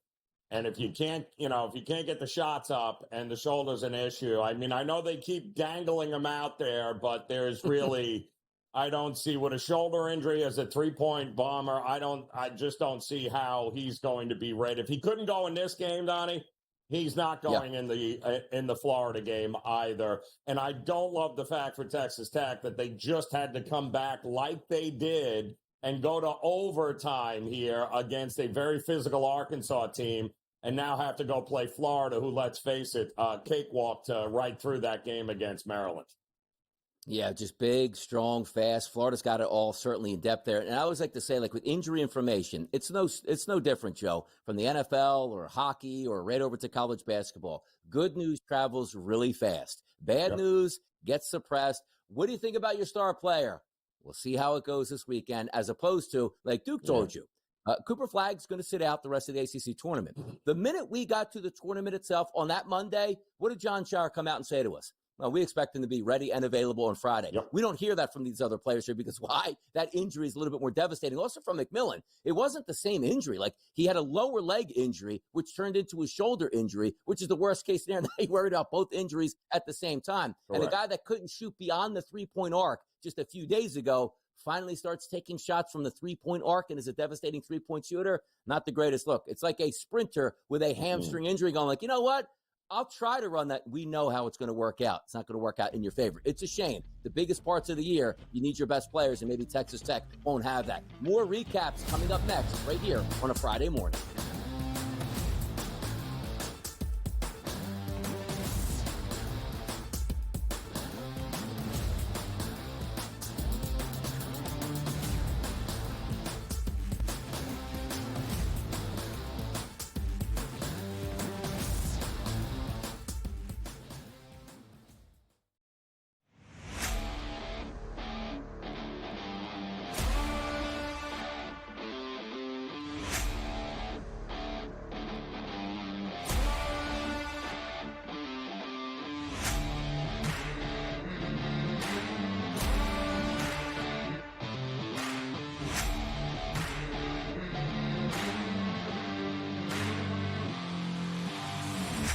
Speaker 6: And if you can't get the shots up and the shoulder's an issue, I mean, I know they keep dangling him out there, but there's really I don't see with a shoulder injury as a 3-point bomber. I just don't see how he's going to be ready. If he couldn't go in this game, Donnie, he's not going in the Florida game either. And I don't love the fact for Texas Tech that they just had to come back like they did and go to overtime here against a very physical Arkansas team and now have to go play Florida, who, let's face it, cakewalked right through that game against Maryland.
Speaker 5: Yeah, just big, strong, fast. Florida's got it all certainly in depth there. And I always like to say, like with injury information, it's no different, Joe, from the NFL or hockey or right over to college basketball. Good news travels really fast. Bad news gets suppressed. What do you think about your star player? We'll see how it goes this weekend, as opposed to, like Duke told you, Cooper Flagg's going to sit out the rest of the ACC tournament. The minute we got to the tournament itself on that Monday, what did John Shire come out and say to us? Well, we expect him to be ready and available on Friday. We don't hear that from these other players here because why? That injury is a little bit more devastating. Also from McMillan, it wasn't the same injury. Like he had a lower leg injury, which turned into a shoulder injury, which is the worst case scenario. He worried about both injuries at the same time. Correct. And a guy that couldn't shoot beyond the 3-point arc just a few days ago finally starts taking shots from the 3-point arc and is a devastating 3-point shooter. Not the greatest look. It's like a sprinter with a hamstring injury going like, you know what? I'll try to run that. We know how it's going to work out. It's not going to work out in your favor. It's a shame. The biggest parts of the year, you need your best players, and maybe Texas Tech won't have that. More recaps coming up next right here on a Friday morning.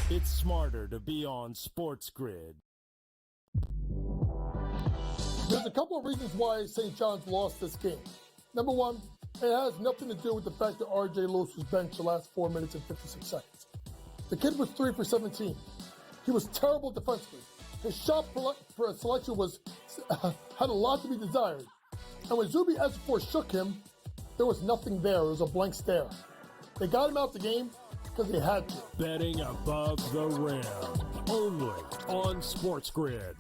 Speaker 2: It's smarter to be on SportsGrid.
Speaker 7: There's a couple of reasons why St. John's lost this game. Number one, it has nothing to do with the fact that R.J. Lewis was benched the last 4 minutes and 56 seconds. The kid was 3 for 17. He was terrible defensively. His shot selection had a lot to be desired. And when Zuby Ejiofor shook him, there was nothing there. It was a blank stare. They got him out the game because they had to.
Speaker 2: Betting above the rim. Only on SportsGrid.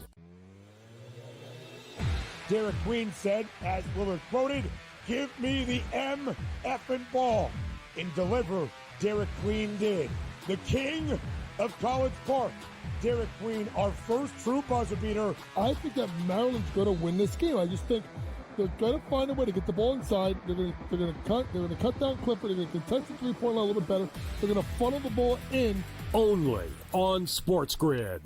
Speaker 3: Derek Queen said, as Willard quoted, "Give me the M effing ball." And deliver, Derek Queen did. The king of College Park, Derek Queen, our first true buzzer beater.
Speaker 7: I think that Maryland's going to win this game. I just think they're going to find a way to get the ball inside. They're going to cut down Clifford. They're going to contest the 3-point line a little bit better. They're going to funnel the ball in.
Speaker 2: Only on SportsGrid.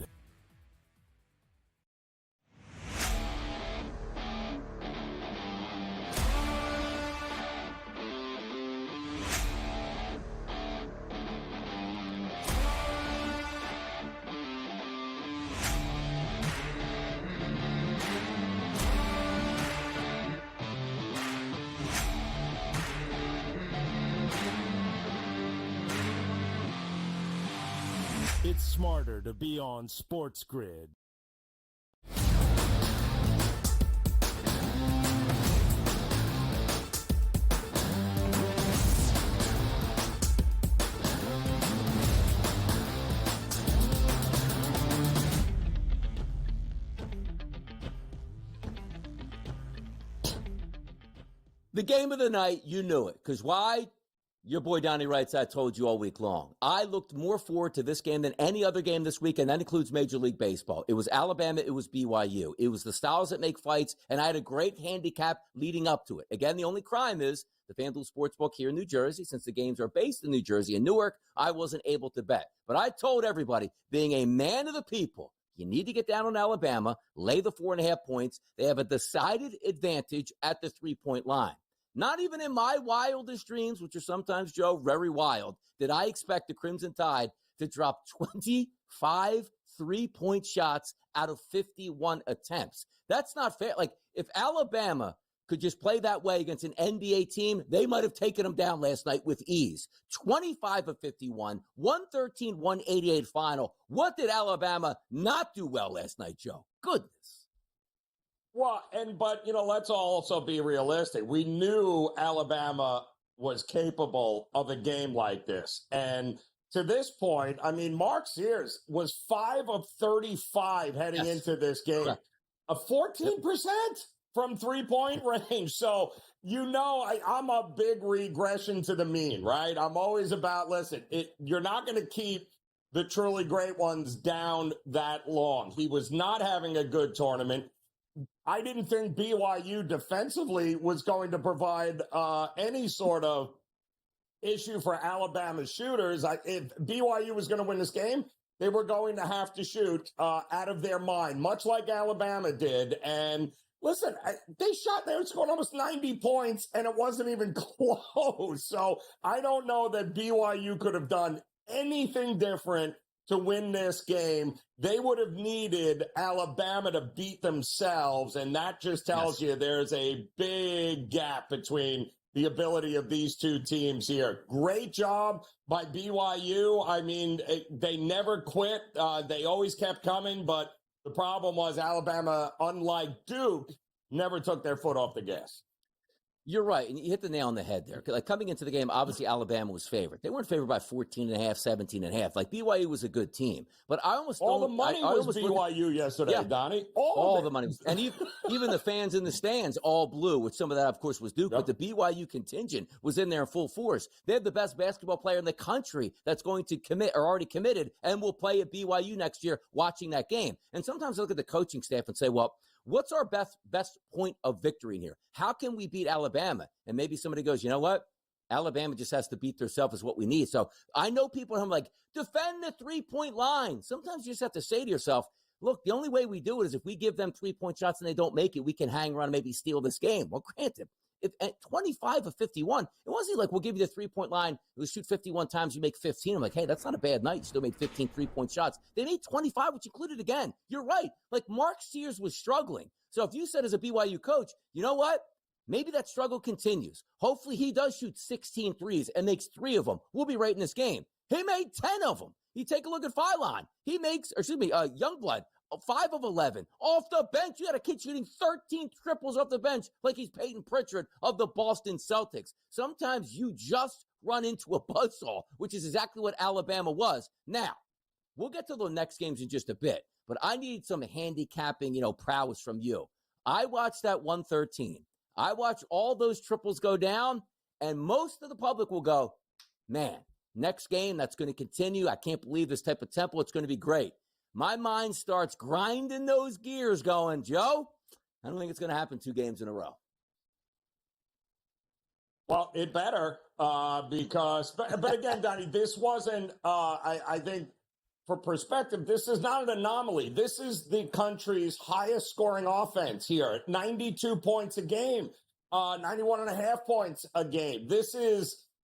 Speaker 2: It's smarter to be on SportsGrid.
Speaker 5: The game of the night, you knew it. Because why? Your boy Donnie writes, I told you all week long. I looked more forward to this game than any other game this week, and that includes Major League Baseball. It was Alabama, it was BYU. It was the styles that make fights, and I had a great handicap leading up to it. Again, the only crime is the FanDuel Sportsbook here in New Jersey. Since the games are based in New Jersey and Newark, I wasn't able to bet. But I told everybody, being a man of the people, you need to get down on Alabama, lay the 4.5 points. They have a decided advantage at the 3-point line. Not even in my wildest dreams, which are sometimes, Joe, very wild, did I expect the Crimson Tide to drop 25 3-point shots out of 51 attempts. That's not fair. Like, if Alabama could just play that way against an NBA team, they might have taken them down last night with ease. 25 of 51, 113, 188 final. What did Alabama not do well last night, Joe? Goodness.
Speaker 6: Well, but let's also be realistic. We knew Alabama was capable of a game like this. And to this point, I mean, Mark Sears was 5 of 35 heading into this game.
Speaker 5: Correct.
Speaker 6: A 14% from 3-point range. So, I'm a big regression to the mean, right? I'm always about, you're not going to keep the truly great ones down that long. He was not having a good tournament. I didn't think BYU defensively was going to provide any sort of issue for Alabama shooters. If BYU was going to win this game, they were going to have to shoot out of their mind, much like Alabama did. And listen, they scored almost 90 points, and it wasn't even close. So I don't know that BYU could have done anything different to win this game. They would have needed Alabama to beat themselves, and that just tells you there's a big gap between the ability of these two teams here. Great job by BYU. I mean, they never quit. They always kept coming, but the problem was Alabama, unlike Duke, never took their foot off the gas.
Speaker 5: You're right, and you hit the nail on the head there. Like, coming into the game, obviously Alabama was favored. They weren't favored by 14.5, 17.5. Like, BYU was a good team, but I almost
Speaker 6: all the money was BYU yesterday, Donnie. All
Speaker 5: the money, and even the fans in the stands all blew. Which some of that, of course, was Duke, but the BYU contingent was in there in full force. They have the best basketball player in the country that's going to commit or already committed and will play at BYU next year. Watching that game, and sometimes I look at the coaching staff and say, well, what's our best point of victory in here? How can we beat Alabama? And maybe somebody goes, you know what? Alabama just has to beat themselves is what we need. So I know people are like, defend the 3-point line. Sometimes you just have to say to yourself, look, the only way we do it is if we give them 3-point shots and they don't make it, we can hang around and maybe steal this game. Well, granted, if at 25 of 51, it wasn't like, we'll give you the 3-point line, we'll shoot 51 times, you make 15. I'm like, hey, that's not a bad night. You still made 15 3-point shots. They made 25, which included again. You're right. Like, Mark Sears was struggling. So if you said as a BYU coach, you know what? Maybe that struggle continues. Hopefully he does shoot 16 threes and makes 3 of them. We'll be right in this game. He made 10 of them. You take a look at Phylon. He makes, Youngblood, 5 of 11. Off the bench, you got a kid shooting 13 triples off the bench like he's Peyton Pritchard of the Boston Celtics. Sometimes you just run into a buzzsaw, which is exactly what Alabama was. Now, we'll get to the next games in just a bit, but I need some handicapping, prowess from you. I watched that 113. I watched all those triples go down, and most of the public will go, man, next game, that's going to continue. I can't believe this type of tempo. It's going to be great. My mind starts grinding those gears going, Joe, I don't think it's going to happen 2 games in a row.
Speaker 6: Well, it better because, but again, Donnie, this wasn't, I think, for perspective, this is not an anomaly. This is the country's highest scoring offense here at 92 points a game, 91.5 points a game.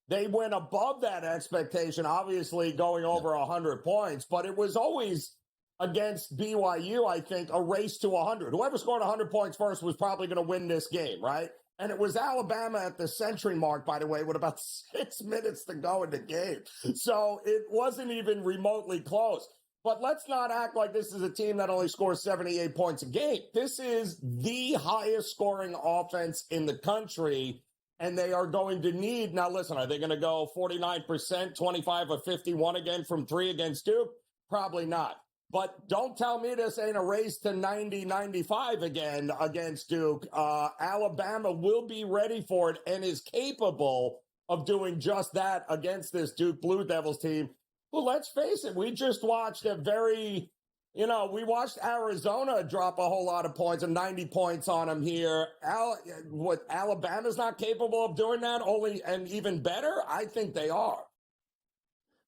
Speaker 6: They went above that expectation, obviously going over 100 points, but it was always against BYU, I think, a race to 100. Whoever scored 100 points first was probably going to win this game, right? And it was Alabama at the century mark, by the way, with about 6 minutes to go in the game. So it wasn't even remotely close. But let's not act like this is a team that only scores 78 points a game. This is the highest scoring offense in the country, and they are going to need, now listen, are they going to go 49%, 25 of 51 again from 3 against Duke? Probably not. But don't tell me this ain't a race to 90-95 again against Duke. Alabama will be ready for it and is capable of doing just that against this Duke Blue Devils team. Well, let's face it, we just watched a very, we watched Arizona drop a whole lot of points, and 90 points on them here. Alabama's not capable of doing that, and even better? I think they are.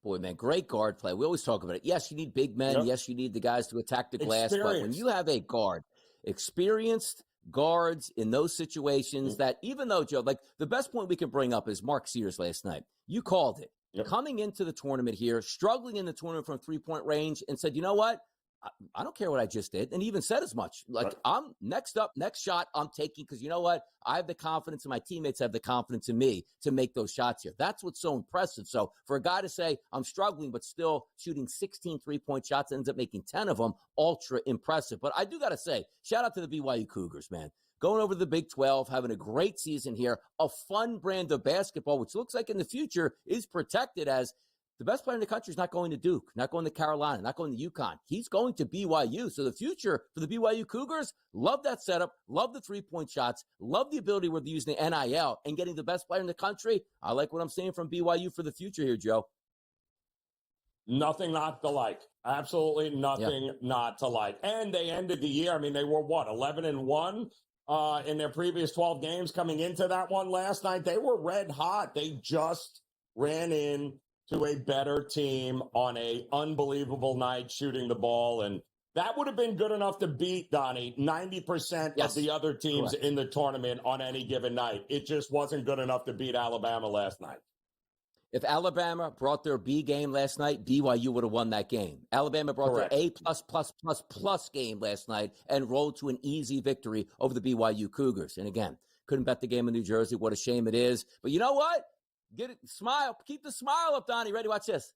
Speaker 5: Boy, man, great guard play. We always talk about it. Yes, you need big men. Yep. Yes, you need the guys to attack the glass. But when you have a guard, experienced guards in those situations that, even though, Joe, like the best point we can bring up is Mark Sears last night. You called it. Yep. Coming into the tournament here, struggling in the tournament from three-point range, and said, you know what? I don't care what I just did. And he even said as much. Like, I'm next shot I'm taking, because you know what? I have the confidence, and my teammates have the confidence in me to make those shots here. That's what's so impressive. So for a guy to say, I'm struggling, but still shooting 16 three-point shots, ends up making 10 of them, ultra impressive. But I do got to say, shout out to the BYU Cougars, man. Going over to the Big 12, having a great season here, a fun brand of basketball, which looks like in the future is protected, as the best player in the country is not going to Duke, not going to Carolina, not going to UConn. He's going to BYU. So the future for the BYU Cougars, love that setup, love the three-point shots, love the ability where they're using the NIL and getting the best player in the country. I like what I'm seeing from BYU for the future here, Joe.
Speaker 6: Nothing not to like. Absolutely nothing not to like. And they ended the year, I mean, they were 11-1 in their previous 12 games coming into that one last night. They were red hot. They just ran in to a better team on a unbelievable night shooting the ball. And that would have been good enough to beat, Donnie, 90% of the other teams in the tournament on any given night. It just wasn't good enough to beat Alabama last night.
Speaker 5: If Alabama brought their B game last night, BYU would have won that game. Alabama brought their A+++ game last night and rolled to an easy victory over the BYU Cougars. And again, couldn't bet the game in New Jersey. What a shame it is. But you know what? Get it, smile. Keep the smile up, Donnie. Ready? Watch this.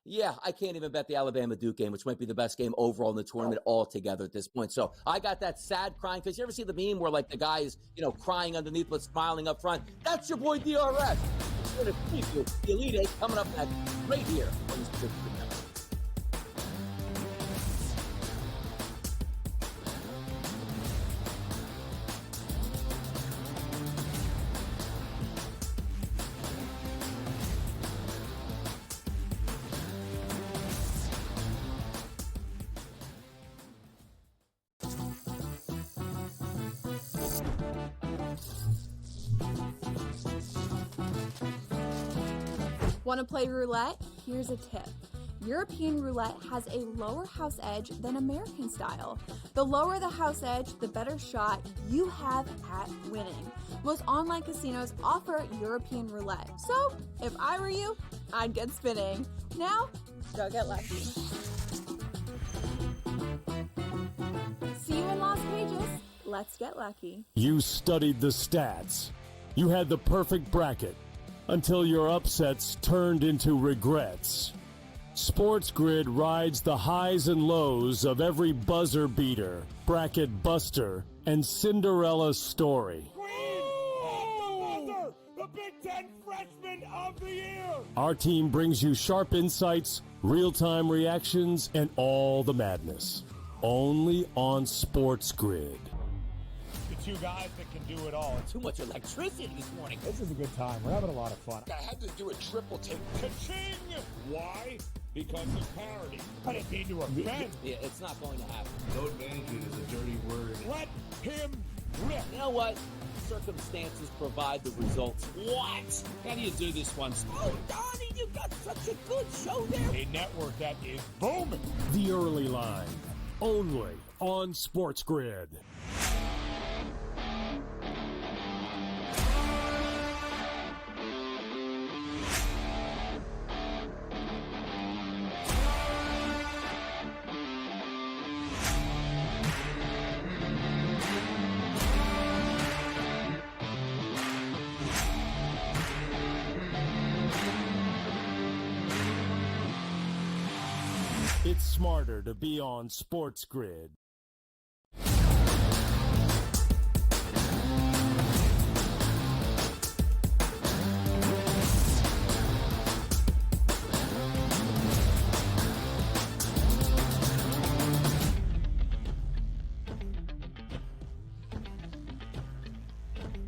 Speaker 5: Yeah, I can't even bet the Alabama-Duke game, which might be the best game overall in the tournament altogether at this point. So I got that sad crying face. You ever see the meme where, like, the guy is, crying underneath but smiling up front? That's your boy DRS. We're going to preview the Elite Eight coming up next right here on this SportsGrid Network.
Speaker 1: Want to play roulette? Here's a tip. European roulette has a lower house edge than American style. The lower the house edge, the better shot you have at winning. Most online casinos offer European roulette. So, if I were you, I'd get spinning. Now, go get lucky. See you in Las Vegas. Let's get lucky.
Speaker 2: You studied the stats. You had the perfect bracket until your upsets turned into regrets. SportsGrid rides the highs and lows of every buzzer beater, bracket buster, and Cinderella story.
Speaker 3: The Big Ten Freshman of the Year!
Speaker 2: Our team brings you sharp insights, real-time reactions, and all the madness. Only on SportsGrid.
Speaker 8: The two guys that can do it all.
Speaker 5: Too much electricity this morning.
Speaker 8: This is a good time. We're having a lot of fun.
Speaker 3: I had to do a triple take. Ka-ching! Why? Because of parity. I didn't mean to offend.
Speaker 5: Yeah, it's not going to happen.
Speaker 9: Load management is a dirty word.
Speaker 3: Let him rip.
Speaker 5: You know what? Circumstances provide the results.
Speaker 9: What? How do you do this one?
Speaker 5: Oh, Donnie, you got such a good show there.
Speaker 3: A network that is booming.
Speaker 2: The Early Line, only on SportsGrid. It's smarter to be on SportsGrid.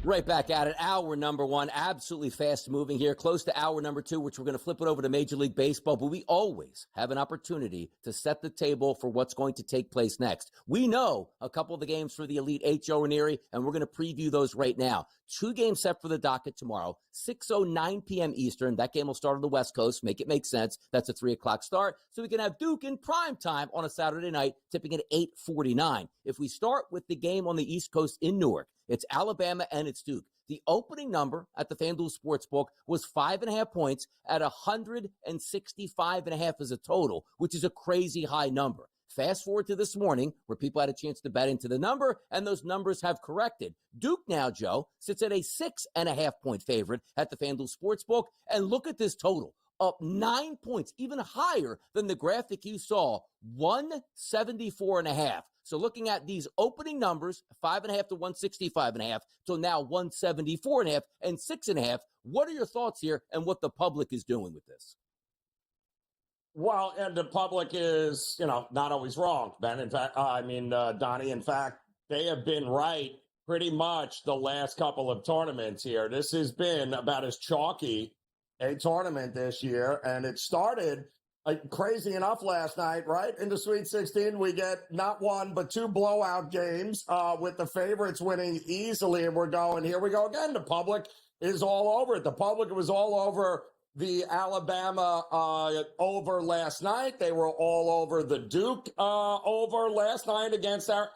Speaker 5: Right back at it. Hour number one, absolutely fast moving here, close to hour number two, which we're going to flip it over to Major League Baseball. But we always have an opportunity to set the table for what's going to take place next. We know a couple of the games for the Elite Eight, Joe Ranieri, and we're going to preview those right now. 2 games set for the docket tomorrow, 6:09 p.m. Eastern. That game will start on the West Coast. Make it make sense. That's a 3 o'clock start. So we can have Duke in prime time on a Saturday night, tipping at 8:49. If we start with the game on the East Coast in Newark, it's Alabama and it's Duke. The opening number at the FanDuel Sportsbook was 5.5 points at 165.5 as a total, which is a crazy high number. Fast forward to this morning where people had a chance to bet into the number, and those numbers have corrected. Duke now, Joe, sits at a 6.5 point favorite at the FanDuel Sportsbook, and look at this total. Up 9 points, even higher than the graphic you saw, 174.5. So looking at these opening numbers, 5.5 to 165.5, to now 174.5 and 6.5. What are your thoughts here and what the public is doing with this?
Speaker 6: Well, and the public is, not always wrong, Ben. In fact, Donnie, in fact, they have been right pretty much the last couple of tournaments here. This has been about as chalky a tournament this year, and it started crazy enough last night, right? In the Sweet 16, we get not one, but 2 blowout games with the favorites winning easily, and we're going, here we go again. The public is all over it. The public was all over the Alabama over last night. They were all over the Duke over last night against our...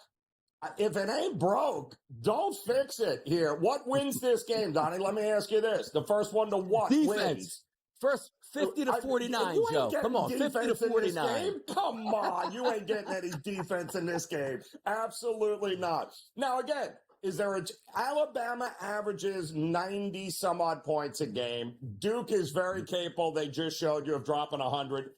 Speaker 6: If it ain't broke, don't fix it here. What wins this game, Donnie? Let me ask you this. The first one to what
Speaker 5: Defense.
Speaker 6: Wins?
Speaker 5: First 50 to 49, Joe. Come on, 50 to 49.
Speaker 6: Come on, you ain't getting any defense in this game. Absolutely not. Now, again, Alabama averages 90 some odd points a game. Duke is very capable. They just showed you of dropping 100.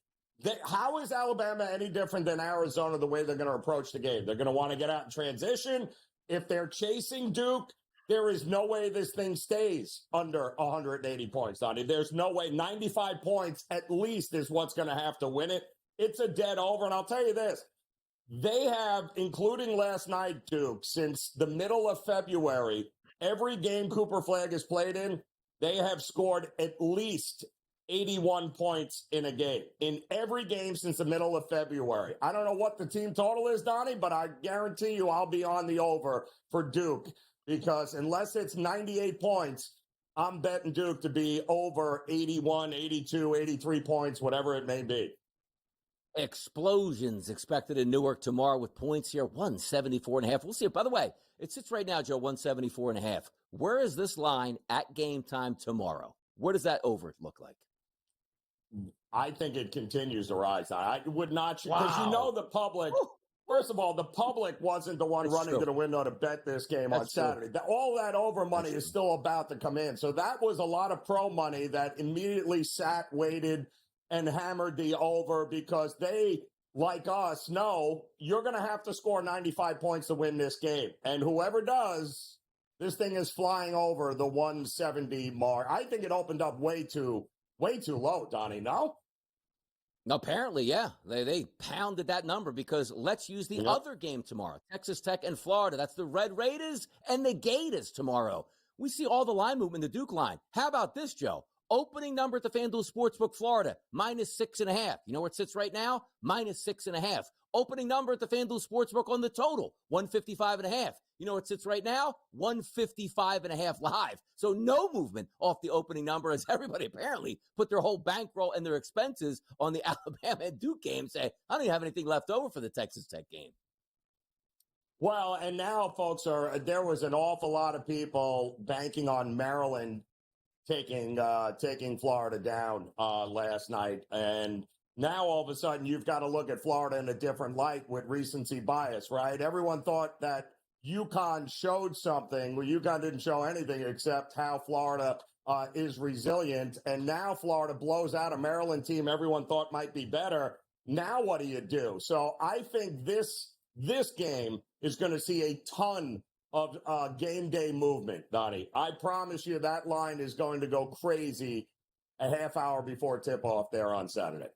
Speaker 6: How is Alabama any different than Arizona the way they're going to approach the game? They're going to want to get out in transition. If they're chasing Duke, there is no way this thing stays under 180 points, Donnie. There's no way. 95 points at least is what's going to have to win it. It's a dead over. And I'll tell you this. They have, including last night, Duke, since the middle of February, every game Cooper Flagg has played in, they have scored at least 81 points in a game. In every game since the middle of February. I don't know what the team total is, Donnie, but I guarantee you I'll be on the over for Duke. Because unless it's 98 points, I'm betting Duke to be over 81, 82, 83 points, whatever it may be.
Speaker 5: Explosions expected in Newark tomorrow with points here, 174.5. We'll see it. By the way, it sits right now, Joe, 174.5. Where is this line at game time tomorrow? Where does that over look like?
Speaker 6: I think it continues to rise. I would not, because
Speaker 5: Wow.
Speaker 6: the public... First of all, the public wasn't the one running to the window to bet this game on Saturday. All that over money is still about to come in. So that was a lot of pro money that immediately sat, waited, and hammered the over because they, like us, know you're going to have to score 95 points to win this game. And whoever does, this thing is flying over the 170 mark. I think it opened up way too low, Donnie, no?
Speaker 5: Apparently, yeah. They pounded that number because let's use the other game tomorrow. Texas Tech and Florida. That's the Red Raiders and the Gators tomorrow. We see all the line movement in the Duke line. How about this, Joe? Opening number at the FanDuel Sportsbook, Florida, -6.5. You know where it sits right now? -6.5. Opening number at the FanDuel Sportsbook on the total, 155.5. You know where it sits right now? 155.5 live. So no movement off the opening number as everybody apparently put their whole bankroll and their expenses on the Alabama and Duke game. Say, I don't even have anything left over for the Texas Tech game.
Speaker 6: Well, and now, folks, there was an awful lot of people banking on Maryland taking Florida down last night. And now all of a sudden you've got to look at Florida in a different light with recency bias, right? Everyone thought that UConn showed something. Well, UConn didn't show anything except how Florida is resilient. And now Florida blows out a Maryland team everyone thought might be better. Now what do you do? So I think this game is going to see a ton of game day movement, Donnie. I promise you that line is going to go crazy a half hour before tip-off there on Saturday.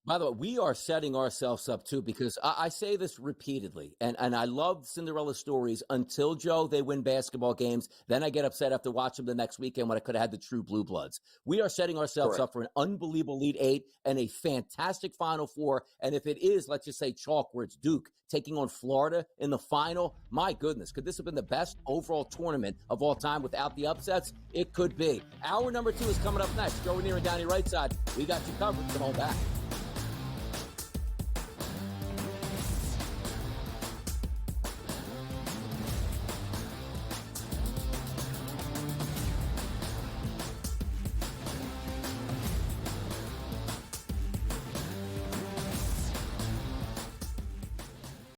Speaker 5: By the way, we are setting ourselves up too, because I say this repeatedly, and I love Cinderella stories until, Joe, they win basketball games. Then I get upset after watching them the next weekend when I could have had the true blue bloods. We are setting ourselves up for an unbelievable Elite Eight and a fantastic Final Four. And if it is, let's just say chalk, where it's Duke taking on Florida in the final, my goodness, could this have been the best overall tournament of all time without the upsets? It could be. Hour number 2 is coming up next. Joe Ranieri and Donnie Rightside. We got you covered. Come on back.